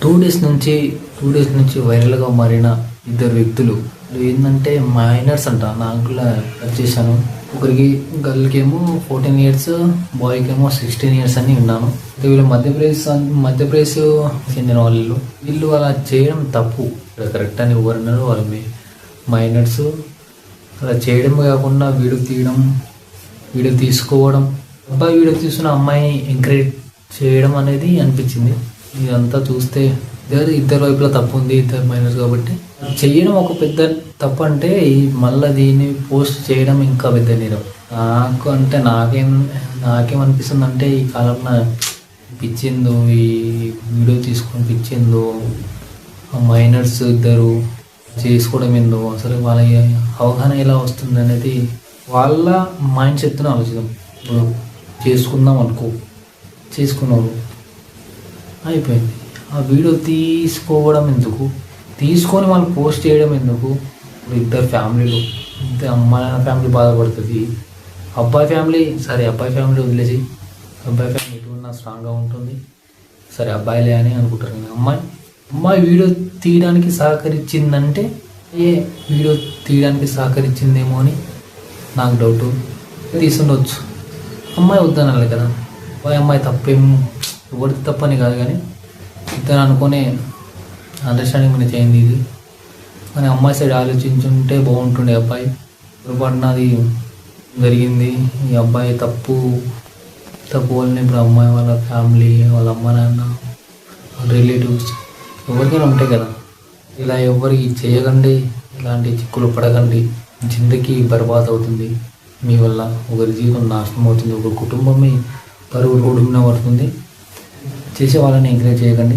Two days నుంచి వైరల్గా మారిన ఇద్దరు వ్యక్తులు ఏంటంటే మైనర్స్ అంట. నాకు కూడా వచ్చేసాను. ఒకరికి గర్ల్కి ఏమో 14 years, బాయ్కి ఏమో 16 years అని విన్నాను. వీళ్ళు మధ్యప్రదేశ్ చెందిన వీళ్ళు అలా చేయడం తప్పు, కరెక్ట్ అని ఎవరన్నారు. వాళ్ళు మైనర్స్ అలా చేయడం కాకుండా వీడియో తీసుకోవడం, అబ్బాయి వీడియో తీసుకున్న అమ్మాయిని ఎంకరేజ్ చేయడం అనేది అనిపించింది. ఇదంతా చూస్తే ఇద్దరు వైపులా తప్పు ఉంది, ఇద్దరు మైనర్స్ కాబట్టి చెయ్యడం ఒక పెద్ద తప్పు. అంటే మళ్ళీ దీన్ని పోస్ట్ చేయడం ఇంకా పెద్ద నేరం. నాకేమనిపిస్తుంది అంటే ఈ కాలంలో పిచ్చిందో, ఈ వీడియో తీసుకొని పిచ్చిందో, మైనర్స్ ఇద్దరు చేసుకోవడం ఏందో, అసలు వాళ్ళ అవగాహన ఎలా వస్తుంది అనేది వాళ్ళ మైండ్ సెట్తో ఆలోచిద్దాం. ఇప్పుడు చేసుకున్నారు అయిపోయింది. ఆ వీడియో తీసుకోవడం ఎందుకు, తీసుకొని వాళ్ళు పోస్ట్ చేయడం ఎందుకు? ఇప్పుడు ఇద్దరు ఫ్యామిలీలు, ఇంత అమ్మాయి ఫ్యామిలీ బాధపడుతుంది, అబ్బాయి ఫ్యామిలీ వదిలేసి అబ్బాయి ఫ్యామిలీ ఎటున్నా స్ట్రాంగ్గా ఉంటుంది, సరే అబ్బాయిలే అని అనుకుంటారు. అమ్మాయి వీడియో తీయడానికి సహకరించిందంటే వీడియో తీయడానికి సహకరించిందేమో అని నాకు డౌట్. తీసుండవచ్చు, అమ్మాయి వద్దనాలి కదా. అమ్మాయి తప్పేం, ఎవరిది తప్పని కాదు, కానీ ఇద్దరు అనుకునే అండర్స్టాండింగ్ మీద చేయింది ఇది. కానీ అమ్మాయి సైడ్ ఆలోచించుంటే బాగుంటుండే. అబ్బాయి పొరపాటున అది జరిగింది. ఈ అబ్బాయి తప్పు వల్లనే ఇప్పుడు అమ్మాయి వాళ్ళ ఫ్యామిలీ, వాళ్ళ అమ్మ నాన్న, రిలేటివ్స్ ఎవరికైనా ఉంటాయి కదా. ఇలా ఎవరికి చేయకండి, ఇలాంటి చిక్కులు పడకండి. జిందగీ బర్బాద్ అవుతుంది మీ వల్ల, ఒకరి జీవితం నాశనం అవుతుంది, ఒక కుటుంబమే పరువు రోడ్డు మీద పడుతుంది. చేసే వాళ్ళని ఎంకరేజ్ చేయకండి.